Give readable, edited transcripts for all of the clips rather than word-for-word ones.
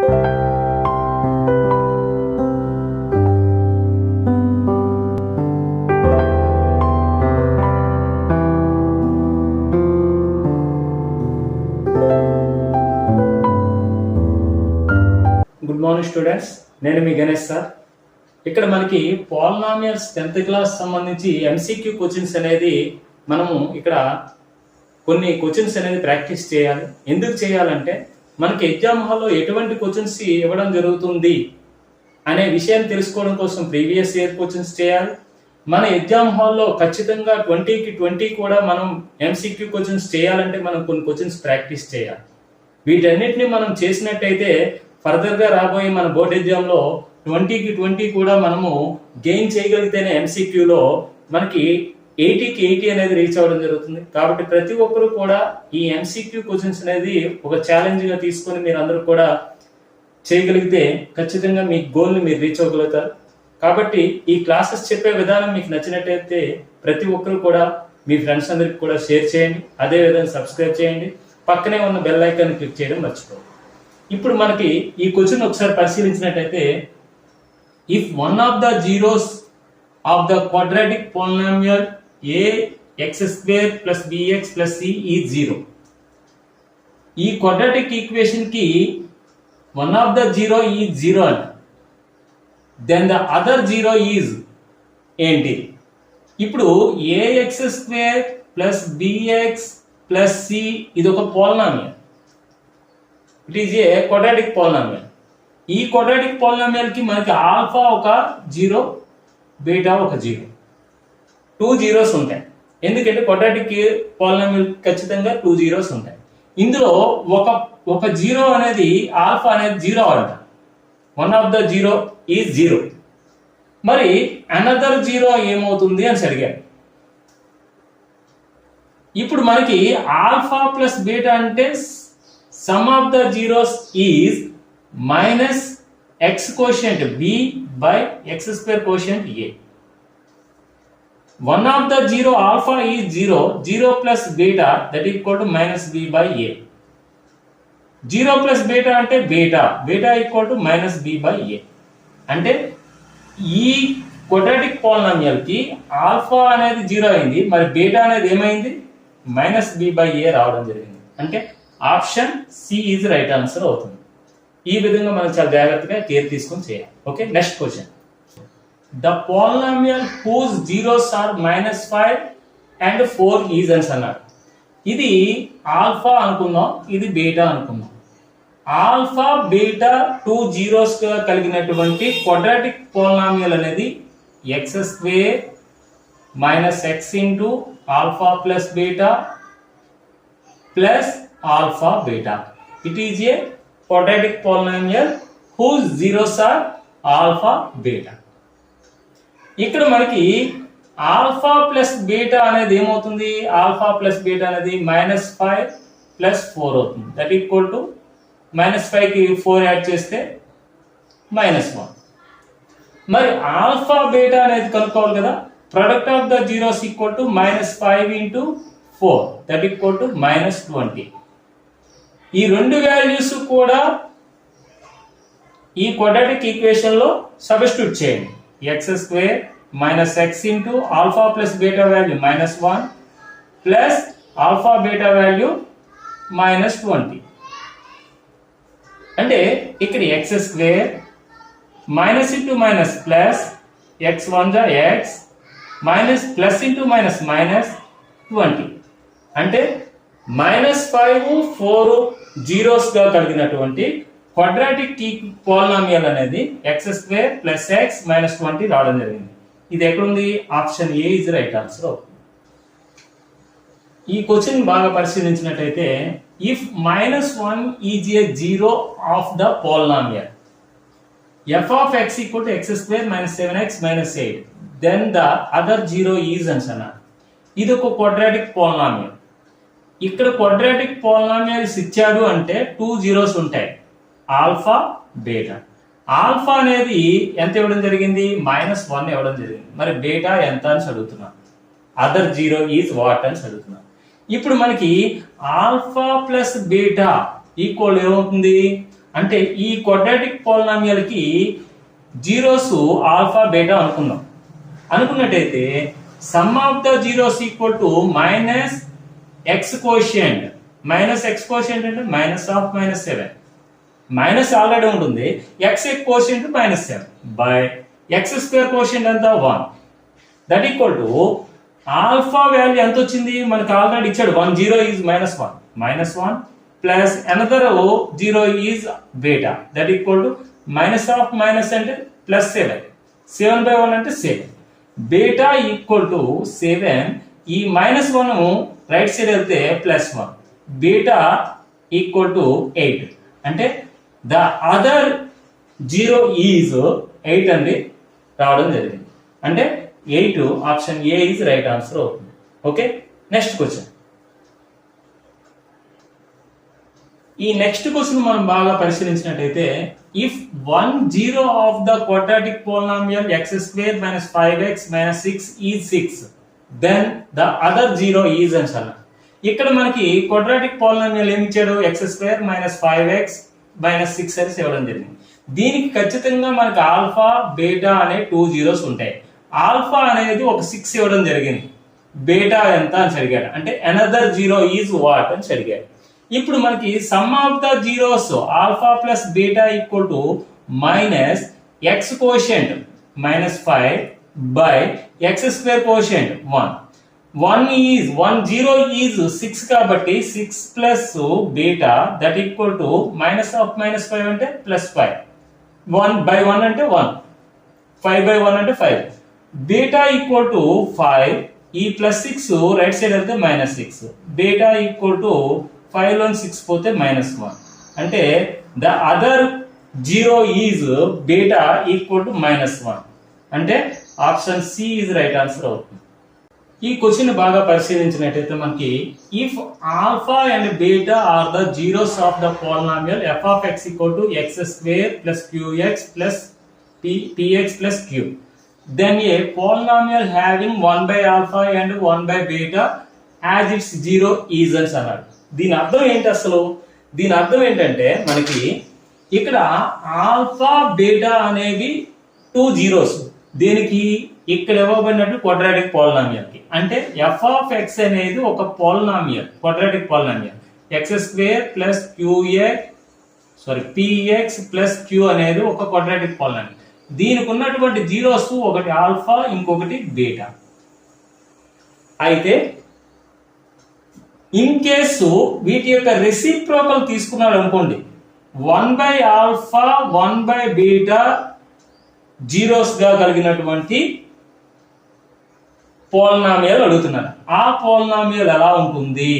Good morning students, నేను మీ Ganesh sir. ఇక్కడ మనకి పాలినామియల్స్ 10th క్లాస్ సంబంధించి ఎంసీక్యూ క్వశ్చన్స్ అనేది మనము ఇక్కడ కొన్ని క్వశ్చన్స్ అనేది ప్రాక్టీస్ చేయాలి. ఎందుకు చేయాలంటే మనకి ఎగ్జామ్ హాల్లో ఎటువంటి క్వశ్చన్స్ ఇవ్వడం జరుగుతుంది అనే విషయాన్ని తెలుసుకోవడం కోసం ప్రీవియస్ ఇయర్ క్వశ్చన్స్ చేయాలి. మన ఎగ్జామ్ హాల్లో ఖచ్చితంగా 20కి 20 కూడా మనం ఎంసీక్యూ క్వశ్చన్స్ చేయాలంటే మనం కొన్ని క్వశ్చన్స్ ప్రాక్టీస్ చేయాలి. వీటన్నిటిని మనం చేసినట్టయితే ఫర్దర్గా రాబోయే మన బోర్డ్ ఎగ్జామ్లో 20కి 20 కూడా మనము గెయిన్ చేయగలిగితేనే ఎంసీక్యూలో మనకి 80కి 80 అనేది రీచ్ అవ్వడం జరుగుతుంది. కాబట్టి ప్రతి ఒక్కరు కూడా ఈ ఎంసీక్యూ క్వశ్చన్స్ అనేది ఒక ఛాలెంజ్గా తీసుకొని మీరు అందరూ కూడా చేయగలిగితే ఖచ్చితంగా మీ గోల్ని మీరు రీచ్ అవ్వగలుగుతారు. కాబట్టి ఈ క్లాసెస్ చెప్పే విధానం మీకు నచ్చినట్టయితే ప్రతి ఒక్కరు కూడా మీ ఫ్రెండ్స్ అందరికి కూడా షేర్ చేయండి. అదేవిధంగా సబ్స్క్రైబ్ చేయండి. పక్కనే ఉన్న బెల్ ఐకాన్ క్లిక్ చేయడం మర్చిపోండి. ఇప్పుడు మనకి ఈ క్వశ్చన్ ఒకసారి పరిశీలించినట్టయితే, if one of the zeros of the quadratic polynomial ax² + bx + c is 0. ఈ క్వాడ్రాటిక్ ఈక్వేషన్ కి one of the zero is 0 అంట. Then the other zero is ఏంటి? ఇప్పుడు ax² + bx + c ఇది ఒక polynomial. It is a quadratic polynomial. ఈ quadratic polynomial కి మనకి ఆల్ఫా ఒక 0, బీటా ఒక 0, 2 జీరోస్ ఉంటాయి. ఎందుకంటే క్వాడ్రాటిక్ పాలినామియల్ ఖచ్చితంగా 2 జీరోస్ ఉంటాయి. ఇందులో ఒక జీరో అనేది ఆల్ఫా అనేది 0 అంట. One of the zero is 0. మరి అనదర్ జీరో ఏమవుతుంది అని అడిగారు. ఇప్పుడు మనకి ఆల్ఫా ప్లస్ బీటా అంటే sum of the zeros is minus x quotient b by x² quotient a. One of the zero alpha is 0, 0 plus beta that is equal to minus b by a. 0 plus beta అంటే beta equal to minus b by a. అంటే ఈ quadratic polynomial కి alpha అనేది 0 అయింది, మరి beta అనేది ఏమైంది? Minus b by a రావడం జరిగింది. అంటే option C is right answer అవుతుంది. ఈ విధంగా మనం చాలా జాగ్రత్తగా కేర్ తీసుకొని చేయాలి. Okay, next question. The polynomial whose zeros are -5 and 4 is అని అన్నాడు. ఇది ఆల్ఫా అనుకుందాం, ఇది బీటా అనుకుందాం. ఆల్ఫా బీటా 2 జీరోస్ గా కలిగినటువంటి క్వాడ్రాటిక్ పాలినామియల్ అనేది x² - x into alpha plus beta plus alpha beta. It is a quadratic polynomial whose zeros are alpha beta. ఇక్కడ మనకి ఆల్ఫా ప్లస్ బీటా అనేది ఏమవుతుంది? ఆల్ఫా ప్లస్ బీటా అనేది -5 + 4 అవుతుంది. దట్ ఈక్వల్ టు -5 కి 4 యాడ్ చేస్తే -1. మరి ఆల్ఫా బీటా అనేది కనుక్కోవాలి కదా. Product of the zeros equal to -5 × 4 that equal to -20. ఈ రెండు వాల్యూస్ కూడా ఈ క్వాడ్రాటిక్ ఈక్వేషన్ లో సబ్స్టిట్యూట్ చేయండి. x² - x into alpha plus beta value -1 plus alpha beta value -20. అంటే ఇక్కడ x² minus into minus plus x1 x minus plus into minus -20. అంటే -5, 4 zeros గా కలిగినటువంటి క్వాడ్రాటిక్ పాలినామియల్ అనేది x² + x - 20 రావడం జరిగింది. ఇది ఎక్కడుంది? Option A is right answer. ఈ క్వశ్చన్ బాగా పరిశీలించినట్లయితే, if -1 is a zero of the polynomial f of x equal to x² - 7x - 8 then the other zero is అని అన్నారు. ఇది ఒక క్వాడ్రాటిక్ పాలినామియల్. ఇక్కడ క్వాడ్రాటిక్ పాలినామియల్స్ ఇచ్చాడు అంటే 2 జీరోస్ ఉంటాయి, ఆల్ఫా బీటా. ఆల్ఫా అనేది ఎంత ఇవ్వడం జరిగింది? -1 ఇవ్వడం జరిగింది. మరి బీటా ఎంత అని అడుగుతున్నాం. అదర్ జీరో ఈజ్ వాట్ అని అడుగుతున్నాం. ఇప్పుడు మనకి ఆల్ఫా ప్లస్ బీటా ఈక్వల్ ఏమవుతుంది అంటే ఈ క్వాడ్రాటిక్ పాలినామియల్ కి జీరోస్ ఆల్ఫా బీటా అనుకున్నట్టయితే sum of the zeros equal to minus x coefficient అంటే మైనస్ ఆఫ్ -7 మైనస్ ఆల్రెడీ ఉంటుంది, x coefficient -7 by x square coefficient అంతా 1 that equal to alpha value ఎంత వచ్చింది మనకి ఆల్రెడీ ఇచ్చాడు 1 0 is -1 plus another 0 is beta that equal to minus of minus అంటే +7 అంటే 7 beta equal to 7 ఈ -1 రైట్ సైడ్ వెళ్తే +1 బీటా ఈక్వల్ టు 8 అంటే ద అదర్ 0 ఈజ్ 8 అండి రావడం జరిగింది. అంటే 8 option a is right answer అవుతుంది. Okay, next question. ఈ నెక్స్ట్ క్వశ్చన్ మనం బాగా పరిశీలించినట్టయితే if 1 0 of the quadratic polynomial x² - 5x - 6 is 6 then the other 0 is అని అలా. ఇక్కడ మనకి క్వాడ్రాటిక్ పోలినామియల్ ఏమి ఇచ్చాడు x² - 5x - 6 అని ఇవ్వడం జరిగింది. దీనికి ఖచ్చితంగా మనకి ఆల్ఫా బీటా అనే 2 జీరోస్ ఉంటాయి. ఆల్ఫా అనేది ఒక 6 ఇవ్వడం జరిగింది, బీటా ఎంత అని అడిగాడు, అంటే అనదర్ 0 ఈజ్ వాట్ అని అడిగాడు. ఇప్పుడు మనకి some of the zeros alpha plus beta equal to minus x quotient -5 by x square quotient 1 0 is 6 కాబట్టి 6 plus beta that equal to minus of -5 అంటే +5 1 బై 1 అంటే 1 5 బై 1 అంటే 5 బీటా ఈక్వల్ టు 5 ఈ +6 right side వెళ్తే -6 beta equal to 5 లో 6 పోతే -1 అంటే the other 0 is beta equal to -1 అంటే option C is right answer అవుతుంది. ఈ క్వశ్చన్ బాగా పరిశీలించినట్లయితే మనకి if alpha and beta are the zeros of the polynomial f of x equal to x² plus qx plus px plus q then a polynomial having 1 by alpha and 1 by beta as its zero is అని అన్నాడు. దీని అర్థం ఏంటి అసలు? దీని అర్థం ఏంటంటే మనకి ఇక్కడ ఆల్ఫా బీటా అనేవి 2 జీరోస్ దీనికి ఇక్కడ ఇవ్వబడినట్టు క్వాడ్రాటిక్ పోలినామియల్ కి, అంటే f of x అనేది ఒక polynomial quadratic polynomial x² plus px plus q అనేది ఒక క్వాడ్రాటిక్ పోలినామియల్. దీనికి ఉన్నటువంటి జీరోస్ ఒకటి ఆల్ఫా ఇంకొకటి బీటా. అయితే ఇన్ కేసు వీటి యొక్క రెసిప్రోకల్ తీసుకున్నాడు అనుకోండి, 1 by alpha 1 by beta zeros గా కలిగినటువంటి పోలినామియల్ అడుగుతున్నారు. ఆ పోలినామియల్ ఎలా ఉంటుంది?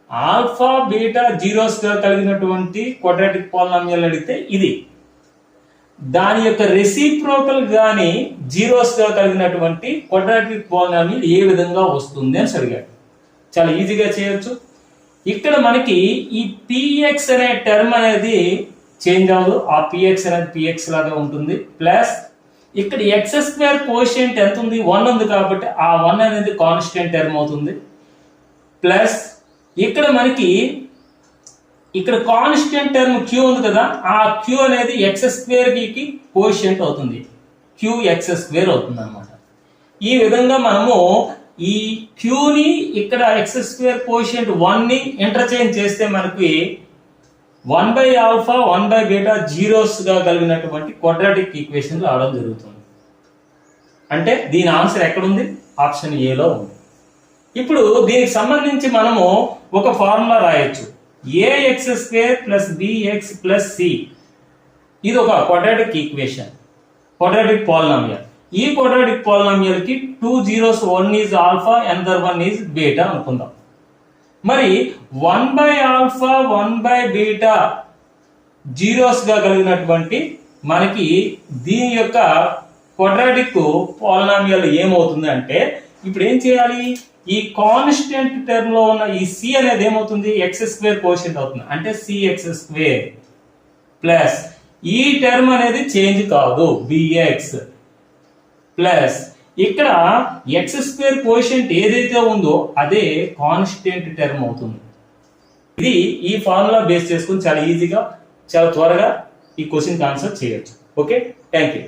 ఆల్ఫా బీటా జీరోస్ గా కలిగినటువంటి క్వాడ్రాటిక్ పోలినామియల్ అడిగితే ఇది, దాని యొక్క రెసిప్రోకల్ గాని జీరోస్ గా కలిగినటువంటి క్వాడ్రాటిక్ పోలినామియల్ ఏ విధంగా వస్తుంది అని అడిగాడు. చాలా ఈజీగా చేయొచ్చు. ఇక్కడ మనకి ఈ px అనే టర్మ్ అనేది చేంజ్ అవ్వదు, ఆ px అనేది px లాగా ఉంటుంది. ప్లస్ ఇక్కడ x² కోషియంట్ ఎంత ఉంది? 1 ఉంది కాబట్టి ఆ 1 అనేది కాన్స్టెంట్ టర్మ్ అవుతుంది. ప్లస్ ఇక్కడ మనకి ఇక్కడ కాన్స్టెంట్ టర్మ్ q ఉంది కదా, ఆ q అనేది x² కి కోషియంట్ అవుతుంది, qx² అవుతుంది అన్నమాట. ఈ విధంగా మనము ఈ q ని ఇక్కడ x² కోషియంట్ 1 ని ఇంటర్చేంజ్ చేస్తే మనకి 1 by alpha 1 by beta zeros గా కలిగినటువంటి క్వాడ్రాటిక్ ఈక్వేషన్ రావడం జరుగుతుంది. అంటే దీని ఆన్సర్ ఎక్కడ ఉంది? ఆప్షన్ ఏ లో ఉంది. ఇప్పుడు దీనికి సంబంధించి మనము ఒక ఫార్ములా రాయొచ్చు, ax² plus bx plus c. ఇది ఒక క్వాడ్రాటిక్ ఈక్వేషన్, క్వాడ్రాటిక్ పోలినామియల్. ఈ క్వాడ్రాటిక్ పోలినామియల్ కి 2 zeros, 1 is alpha another 1 is beta అనుకుందాం. మరి 1 by alpha 1 by beta zeros గా కలిగినటువంటి మనకి దీని యొక్క క్వాడ్రాటిక్ పోలినామియల్ ఏమవుతుంది అంటే, ఇప్పుడు ఏం చేయాలి? ఈ కాన్స్టెంట్ టర్మ్ లో ఉన్న ఈ c అనేది ఏమవుతుంది? x² కోషియంట్ అవుతుంది, అంటే cx² ప్లస్ ఈ టర్మ్ అనేది చేంజ్ కాదు bx ప్లస్ ఇక్కడ x² కోషియంట్ ఏదైతే ఉందో అదే కాన్స్టెంట్ టర్మ్ అవుతుంది. ఇది ఈ ఫార్ములా బేస్ చేసుకుని చాలా ఈజీగా చాలా త్వరగా ఈ క్వశ్చన్కి ఆన్సర్ చేయొచ్చు. Okay, thank you.